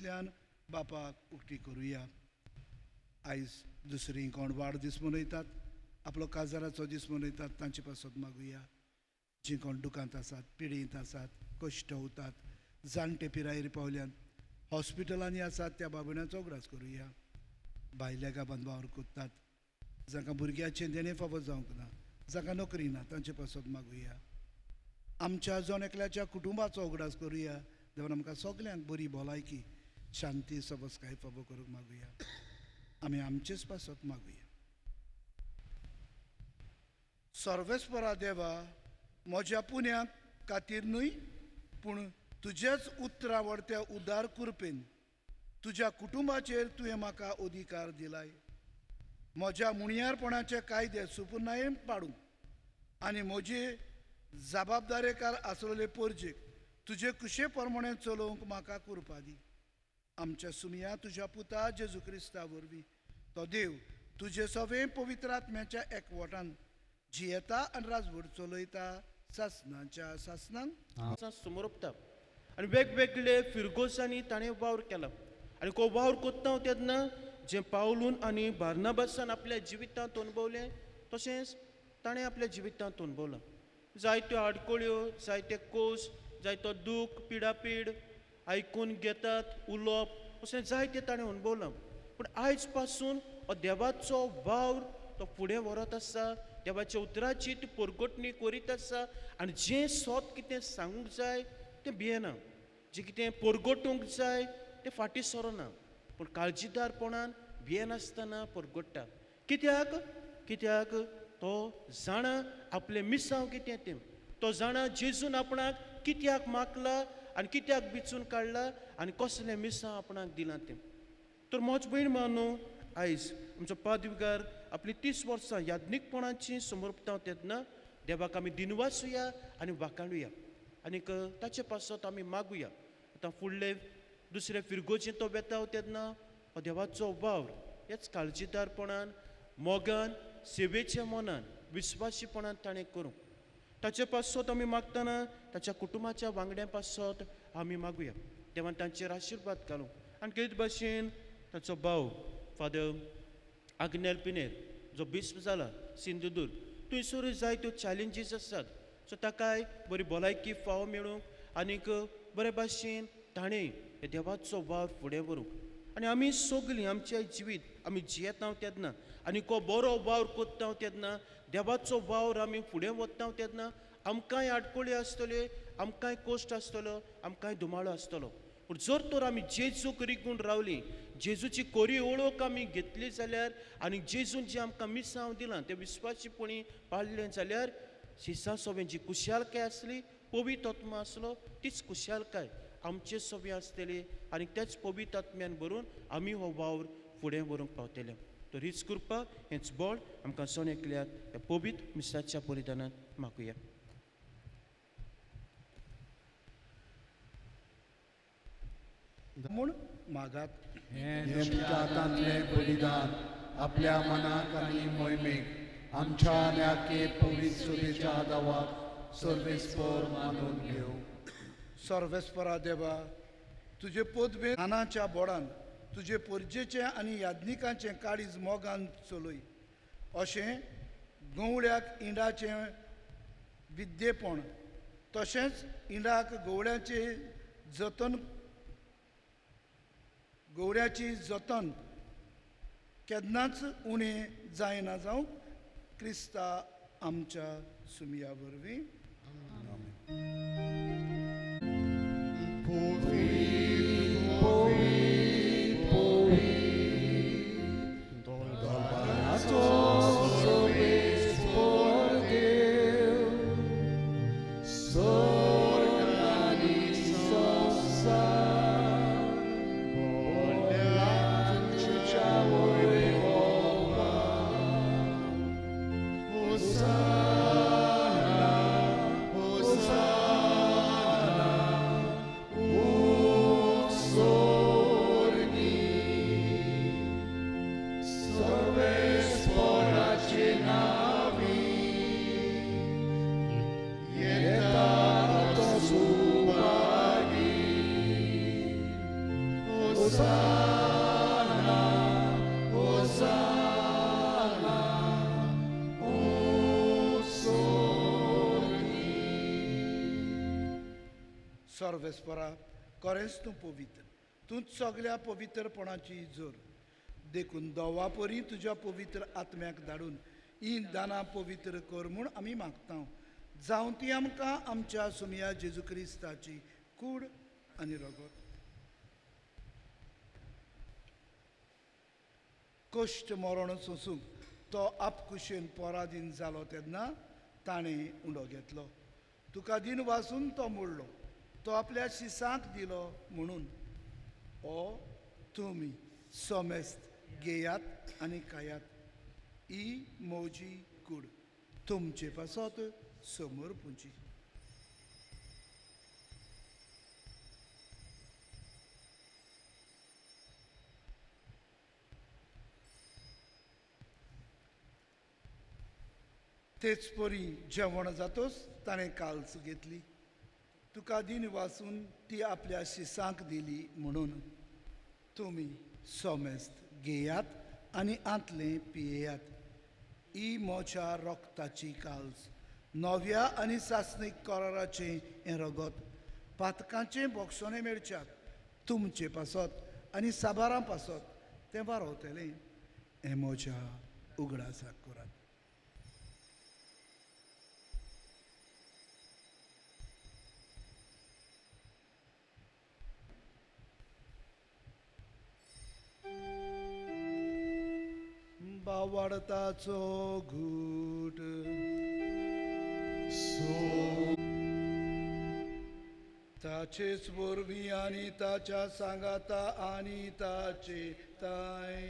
कुडींतल्यान बापाक उक्ती करुया. आयज दुसरी कोण वाडदीस मनयतात, आपलो काजाराचो दीस मनयतात, तांचे पासत मागुया. जी कोण दुखांत आसात, पिडींत आसात, कश्ट होतात, जाणटे पिरायेर पावल्यान हॉस्पिटलांनी आसात, त्या बाबण्याचो उगडास करुया. भायल्या गांवांत वावर कोत्तात, जांकां भुरग्याचें देणें फावो जावंक ना, जांकां नोकरी ना, तांचे पासत मागुया. आमच्या जोन एकल्याच्या कुटुंबाचो उगडास करुया. देवान आमकां सगल्यांक बरी भलायकी, शांती, सबसकाय फावो करूंक मागुया. आमी आमचेच पासत मागुया. सर्वेस्परा देवा, म्हज्या पुण्याक खातीर न्हय पूण तुजेच उतरावडत्या उदार कृपेन तुज्या कुटुंबाचेर तुवें म्हाका अधिकार दिलाय. म्हज्या मुणयारपणाचे कायदे सुपुर्णायेन पाडूंक आनी म्हजे जबाबदारेकार आसलेले परजेक तुजे कुशे प्रमाणे चलोवंक म्हाका कृपा दी. आमच्या सुमया तुज्या पुता जेजू क्रिस्ता वरवीं तो देव तुजे सगळे पवित्र आत्म्याच्या एकवटान जियेता आनी राजवट चलयता सासनाच्या सासनांक समोरपता. आनी वेगवेगळे फिरगोसांनी ताणें वावर केला आनी को वावर कोत्ता तेन्ना जें पावलून आनी बार्नाबासान आपल्या जिवितांत अनुभवलें तशेंच ताणें आपल्या जिवितांत अनुभवलां. जायत्यो आडकोळ्यो, जायते कोस, जायतो दूख, पिडापीड आयकून घेतात, उलोवप अशें जायतें ताणें अनुभवलां. पूण आयज पासून हो देवाचो वावर तो फुडें व्हरत आसा, देवाच्या उतराची ती परगटणी करीत आसा आनी जें सोत कितें सांगूंक जाय तें भियेना, जें कितें परगटूंक जाय तें फाटीं सरोना, पूण काळजीदारपणान भियेनासतना परगट्टा. कित्याक कित्याक तो जाणा आपलें मिसांव कितें तें. तो जाणा जेजून आपणाक कित्याक मागला आनी कित्याक बिचून काडला आनी कसलें मिसांव आपणाक दिलां तें. तर मोच भयण मानू, आयज आमचो पादविकार आपली 30 वर्सां याज्ञिकपणाची समर्पता तेन्ना देवाक आमी दिनवासुया आनी वाखाणुया आनीक ताचे पासत आमी मागुया. आतां फुडले दुसरे फिरगोचे तो वेता तेन्ना हो देवाचो वावर हेच काळजीदारपणान, मोगान, सेवेच्या मनान, विस्वासीपणान ताणें करूं. ताचे पासत आमी मागतना ताच्या कुटुंबाच्या वांगड्या पासत आमी मागुया. देवान तांचेर आशिर्वाद घालूं. आनी तेच भाशेन ताचो भाव फादर आग्नेल पिनेर जो बिस्प जाला सिंधुदूर्ग, थंयसर जायत्यो चॅलेंजीस आसात. सो ताकाय बरी भलायकी फावो मेळूंक आनीक बरे भाशेन ताणें हे देवाचो वावर फुडें व्हरूंक. आनी आमी सगलीं आमचें जिवीत आमी जियेता तेन्ना आनी को बरो वावर कोत्ता तेन्ना देवाचो वावर आमी फुडें वता तेन्ना आमकांय आडकोळ्यो आसतल्यो, आमकांय कोश्ट आसतलो, आमकांय दुमाळो आसतलो. पूण जर तर आमी जेजूक रिगून रावलीं, जेजूची कोरी ओळख आमी घेतली जाल्यार आनी जेजून जें आमकां मिसांव दिलां तें विस्वासीपणी पाळलें जाल्यार शिसा सोबें जी कुशालकाय आसली, पवित्र आत्मा आसलो, तीच कुशालकाय आमचे सोबे आसतली आनी तेच पवित्र आत्म्यान भरून आमी हो वावर फुडें व्हरूंक पावतले. तर हीच कृपा, हेंच बळ आमकां सोन एकल्याक ह्या पवित्र मिसाच्या परिधानांत मागुया. म्हूण मागात. बलिदान आपल्या मनाक आनी मोहिमेक आमच्या न्याके पवित्र सुबेच्या दावाक सर्वेस्पर मानून घेव. सर्वेस्परा देवा, तुजे पोदवे नानाच्या बोडान तुजे परजेचें आनी याज्ञिकांचें काळीज मोगान चलय. अशें गवळ्याक इंडाचें विद्येपण तशेंच इंडाक गवळ्याची जतन केन्नाच उणें जायना जावं. क्रिस्ता आमच्या सुमया वरवीं. Hosanna, सर्वेस्परा खरेंच तूं पवित्र, तूंच सगळ्या पवित्रपणाची जोर. देखून दोवा परी तुज्या पवित्र आत्म्याक धाडून ही दानां पवित्र कर म्हूण आमी मागता. जावं ती आमकां आमच्या सुमया जेजू क्रिस्ताची कूड आनी रगत. कश्ट मरण सोसूंक तो आपकुशेन पराधीन जालो तेन्ना ताणें उंडो घेतलो. तुका दिन वाचून तो मोडलो, तो आपल्या शिसांक दिलो म्हणून. ओ तुमी सोमेस्त घेयात आनी खायात. ही मोजी कूड तुमचे पासत समोर पुंची. तेच परी जेवण जातोच ताणें काल्स घेतली. तुका दिन वाचून ती आपल्या शिसांक दिली म्हणून. तुमी सोमेस्त घेयात आनी आंतले पियेयात. ही म्हज्या रोगताची काल्स, नव्या आनी सासणीक कराराचें हें रगत. पातकांचें बोगसोणें मेळच्याक तुमचे पासत आनी साबारां पासत तें वारवतलें. हें म्हज्या उगडासाक करात. बावाडताचो घूट. ताचेच वरवीं आनी ताच्या सांगाता आनी ताचे ताय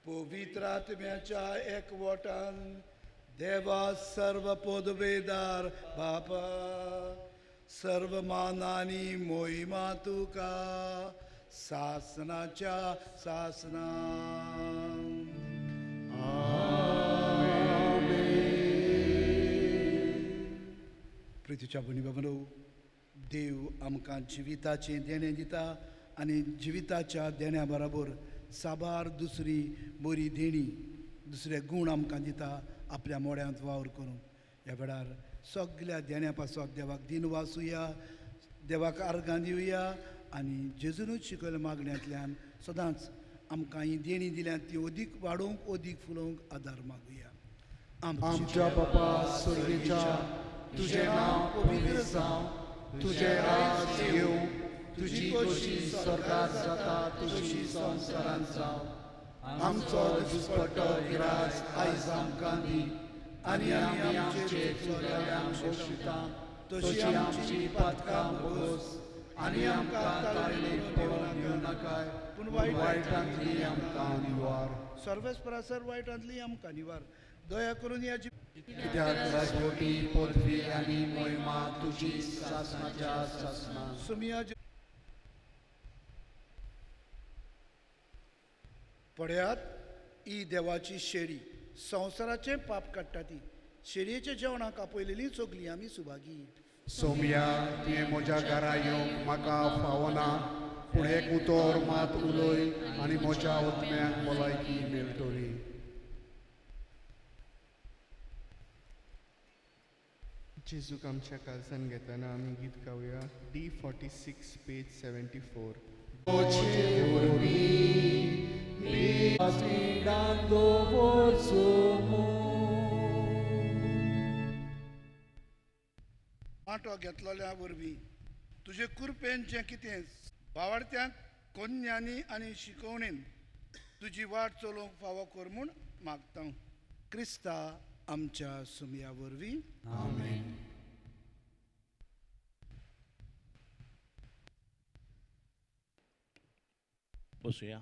पवित्र आत्म्याच्या एकवटान देवा सर्व पदवेदार बापा सर्व मान आनी मोहिमा तुका सासनाच्या सासना. प्रितीच्या भणी बाबनो, देव आमकां जिविताचें देणें दिता आनी जिविताच्या देण्या बरोबर साबार दुसरी बरी देणी दुसरे गूण आमकां दिता आपल्या मोड्यांत वावर करूंक. ह्या वेळार सगळ्या देण्या पासत देवाक दिन वाचुया, देवाक आर्गां दिवया आनी जेजूनच शिकयल्या मागण्यांतल्यान सदांच आमकां ही देणी दिल्यात ती अदीक वाडोवंक अदीक फुलोवंक आदार मागुया. आमच्या बापा स्वर्गीच्या तुझें नांव पवित्र जावं, तुझें राज येवं, तुजी कशी स्वर्गांत जाता तशी संवसारांत जावं. आमचो दिसपट्टो गिरास आयज आमकां दी आनी आमी आमचे चोऱ्यांक दोशिता तशी आमची पातकां भोगोस आनी आमकां ताळणेक पडोवंक दिवं नाकाय, पूण वायटांतली आमकां निवार. सर्वेस्परासर वायटांतली आमकां निवार. दया करून ह्या कित्याक राजवटी पदवी आनी मोहिमा तुजी सासनाच्या सासना. सुमिया पळयात ही देवाची शेळी, संवसाराचें पाप काडटा ती. शेळयेच्या जेवणाक आपयलेली चोगली आमी सुभागी. सोमया तुवें म्हज्या घरा येवंक म्हाका फावना, पूण एक उतर मात उलय आनी म्हज्या आत्म्याक भलायकी मेळटली. जेजूक आमच्या काळजान घेताना आमी गीत गावया. D46 page 74. माटो घेतलेल्या वरवीं तुजे कुरपेन जें कितें भावार्थ्यांक कोन्यांनी आनी शिकवणेन तुजी वाट चलोवंक फावो कर म्हूण मागता. क्रिस्ता आमच्या सुमया वरवीं. आमेन. बसूया.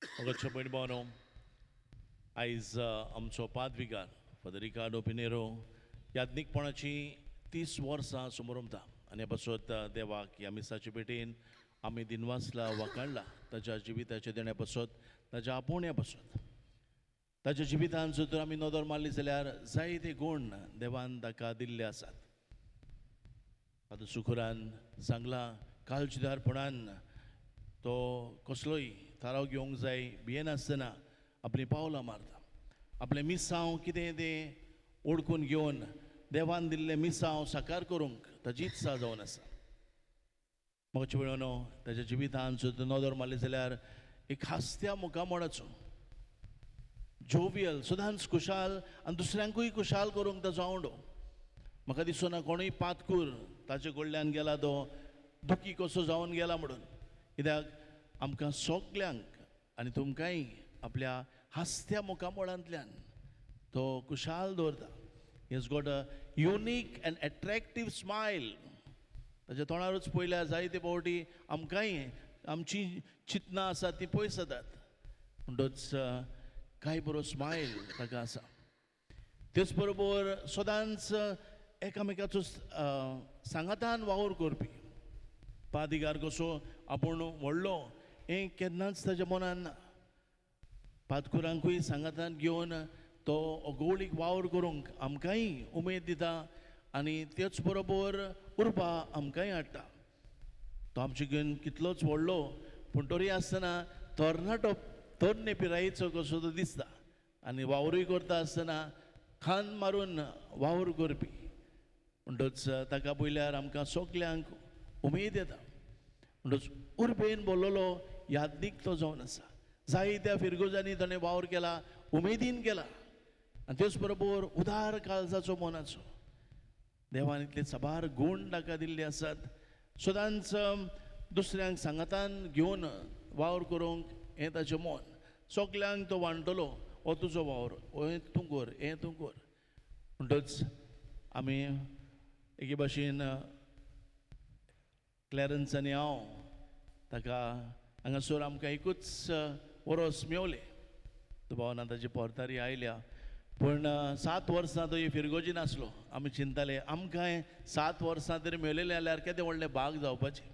अगोदरच्या पयलीं भावनो, आयज आमचो पादविकार फादर रिकार्डो पिनेरो याज्ञिकपणाची 30 वर्सां समारंभता आनी हे पासत देवाक ह्या मिसाचे भेटेन आमी दिनवासला वाखाणला. ताच्या जिविताचे देण्या पासत, ताच्या आपोवण्या पासत, ताच्या जिवितान जर तर आमी नदर मारली जाल्यार जायते गूण देवान ताका दिल्ले आसात. फादर सुखुरान सांगला, काळजीदारपणान तो कसलोय थाराव घेवंक जाय भियेनासतना आपली पावलां मारता. आपलें मिसांव कितें तें ओडकून घेवन देवान दिल्ले मिसांव साकार करूंक ताची इत्सा जावन आसा. मोगचे वेळोनो ताच्या जिवितांत सुद्दां नदर मारली जाल्यार एक हास्त्या मुखामोडाचो जोवियल सदांच खुशाल आनी दुसऱ्यांकूय खुशाल करूंक ताचो आवडो. म्हाका दिसना कोणूय पातकूर ताचे कडल्यान गेला तो दुखी कसो जावन गेला म्हणून. कित्याक आमकां सगल्यांक आनी तुमकांय आपल्या हास्त्या मुखामोडांतल्यान तो खुशाल दवरता. He has got a unique and attractive smile. ताच्या तोंडारूच पयल्यार जायते फावटी आमकांय आमची चिंतनां आसात ती पयस जातात. म्हणटूच काय बरो स्मायल ताका आसा. तेच बरोबर सदांच एकामेकाचो सांगातान वावर करपी. पादिगार कसो आपूण व्हडलो हें केन्नाच ताच्या मनान ना. पातकुरांकूय सांगातान घेवन तो अगोवळीक वावर करूंक आमकांय उमेद दिता आनी तेच बरोबर उर्बा आमकांय हाडटा. तो आमचे घेवन कितलोच व्हडलो पूण तरी आसतना तरणे पिरायेचो कसो तो दिसता आनी वावरूय करता आसतना खान मारून वावर करपी. म्हणटूच ताका पयल्यार आमकां सगल्यांक उमेद येता. म्हणटूच उर्बेन बोललोलो यादनीक तो जावन आसा. जायत्या फिरगोजांनी ताणें वावर केला, उमेदीन केला आनी तेच बरोबर उदार काळजाचो मनाचो. देवान इतले साबार गूण ताका दिल्ले आसात. सदांच दुसऱ्यांक सांगातान घेवन वावर करूंक हें ताचें मन. सगल्यांक तो वांटलो हो तुजो वावर, हें तूं कर, हें तूं कर. म्हणटूच आमी एके भाशेन क्लॅरन्स आनी हांव ताका हांगासर आमकां एकूच वरोस मेवलें. तो भावना ताची पोरतारी आयल्या पूण 7 वर्सां तो फिरगोजी नासलो. आमी चिंताले आमकांय 7 वर्सां तरी मेवलेले जाल्यार केदें व्हडलें भाग जावपाचें.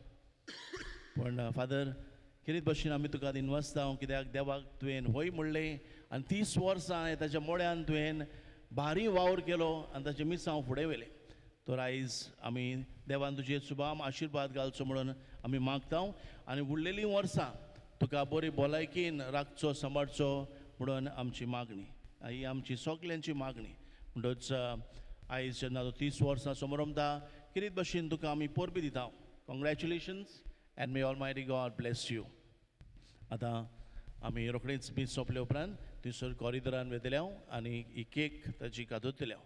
पूण फादर कितें भशेन आमी तुका दिनवासता कित्याक देवाक तुवें होय म्हणलें आनी 30 वर्सां ताच्या मोड्यान तुवें भारी वावर केलो आनी ताचें मिसांव फुडें व्हेलें. तर आयज आमी देवान तुजे सुबाम आशिर्वाद घालचो म्हणून आमी मागता आनी उरलेलीं वर्सां तुका बरे भलायकेन राखचो सांबाळचो म्हणून आमची मागणी. ही आमची सगल्यांची मागणी. म्हणटूच आयज जेन्ना 30 वर्सां समोर रमता कितें भशेन तुका आमी परबी दिता. Congratulations and may ऑलमायटी God bless you. आतां आमी रोखडीच मीस सोंपले उपरांत थंयसर कॉरिडरान वेतल्या आनी ही केक ताची कादोतल्या.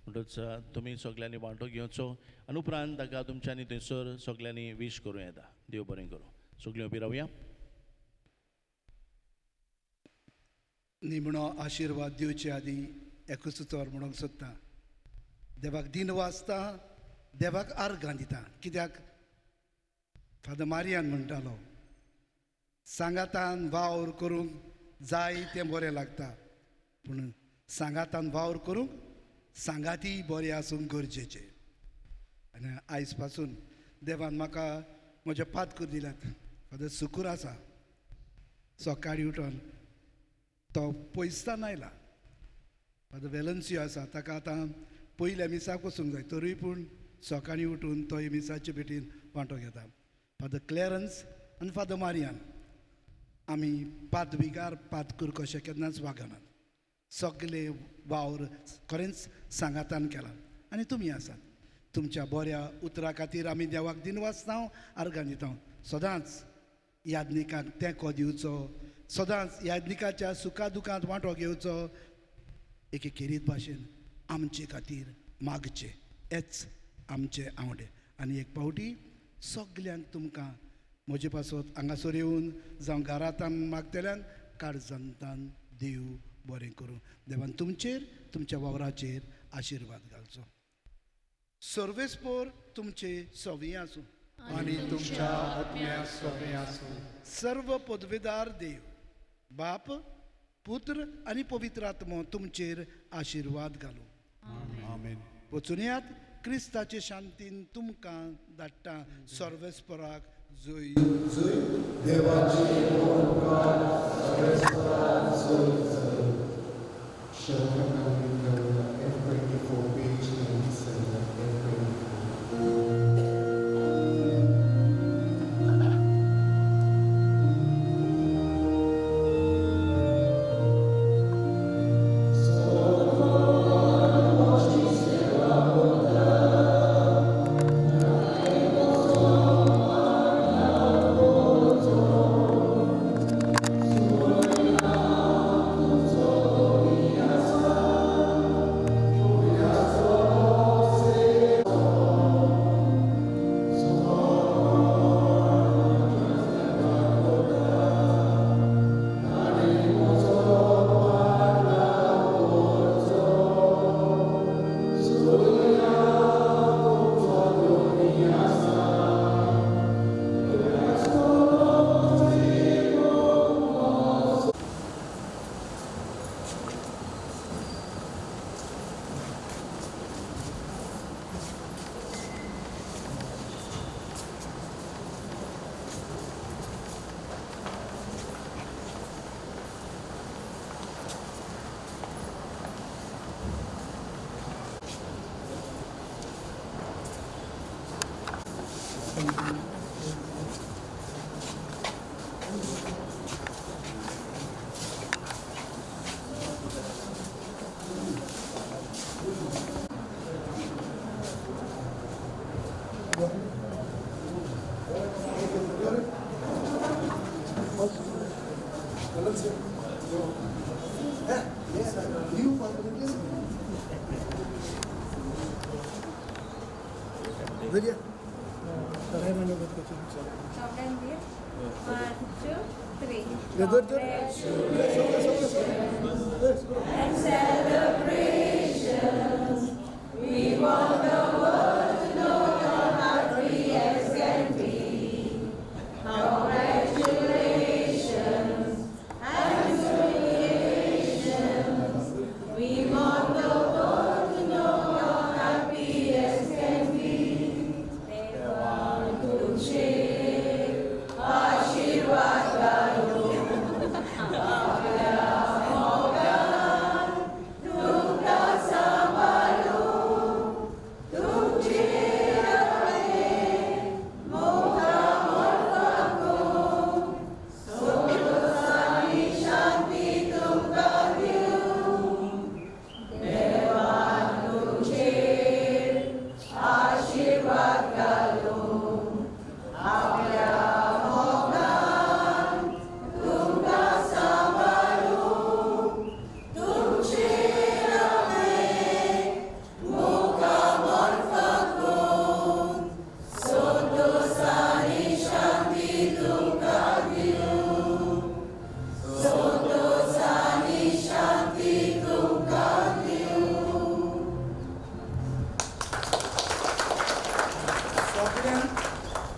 म्हणटूच तुमी सगल्यांनी वांटो घेवचो आनी उपरांत ताका तुमच्यांनी थंयसर सगल्यांनी वीश करूं येता. देव बरें करूं. सगळीं उबी रावया. निमणो आशिर्वाद दिवचे आदी एकूच उतर म्हणूंक सोदता. देवाक दिन वाजता, देवाक आर्गां दिता. कित्याक फादर मारियान म्हणटालो सांगातान वावर करूंक जाय तें बरें लागता पूण सांगातान वावर करूंक सांगाती बरें आसूंक गरजेचें. आनी आयज पासून देवान म्हाका म्हजे पातकूर दिल्यात. फादर सुकूर आसा. सकाळीं उठोन तो पयसतान आयला. फादर वेलन्सियो आसा ताका आतां पयल्या मिसाक वचूंक जाय तरी पूण सकाळीं उठून तो मिसाचे भेटीन वांटो घेता. फादर क्लॅरन्स आनी फादर मारियान आमी पादविकार पातकूर कशें केन्नाच वागनात. सगळे वावर खरेंच सांगातान केला आनी तुमी आसात. तुमच्या बऱ्या उतरा खातीर आमी देवाक दिन वाचता आर्गां दिता. सदांच यादनिकांक तेंको दिवचो, सदांच यादनिकाच्या सुखा दुखांत वांटो घेवचो. एके खेरीत भाशेन आमचे खातीर मागचें हेच आमचें आवडे. आनी एक फावटी सगल्यांक तुमकां म्हजे पासत हांगासर येवन जावं घरांतान मागतल्यान काळजांतान देव बरें करूं. देवान तुमचेर तुमच्या वावराचेर आशिर्वाद घालचो. सर्वेस्पोर तुमचे सवी आसूं आनी तुमच्या आत्म्या सवे आसूं. सर्व पदवेदार देव बाप पुत्र आनी पवित्र आत्मो तुमचेर आशिर्वाद घालूं. आमेन. वचून येयात. क्रिस्ताचे शांतीन तुमकां धाडटा. सर्वेस्पराक जय. देवाचे उपकार सर्वेस्पराक जय जय. शरणम F24 page 97 F24. So Congratulations. 1, 2, 3. And celebrations. We want the world to know you're happy as can be. Congratulations and congratulations. We want the world to know you're happy as can be. तुझे आशीर्वाद घालो आपल्या मोगान तुमका सांभाळो तुमचे रगणे मोगा मोरफाको संतोष आणि शांती तुमका दिऊ देवान तुझे आशीर्वाद घालो आपल्या मोगान तुमका सांभाळो तुमचे रगणे मोगा मोरफाको संतोष आणि शांती तुमका दिऊ संतोष आणि शांती तुमका दिऊ. सगळ्यांक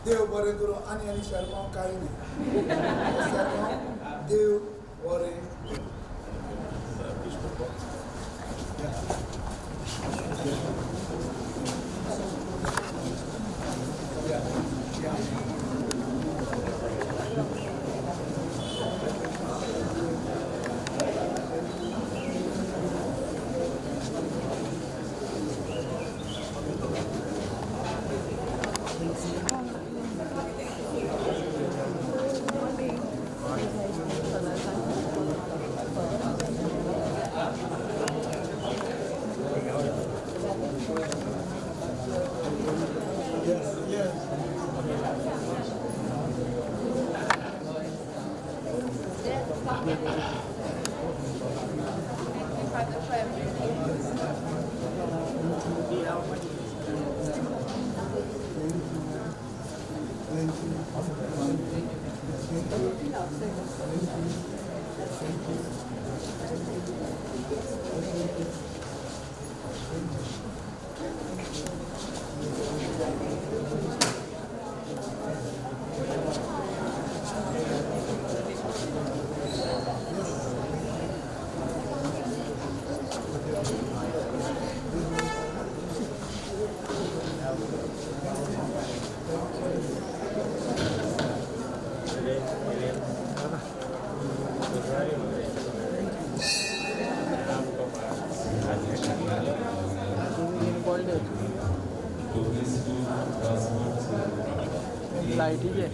देव बरें करूं आनी शर्मा कांय न्ही शर्मा देव बरें करूं. लाइट ही है.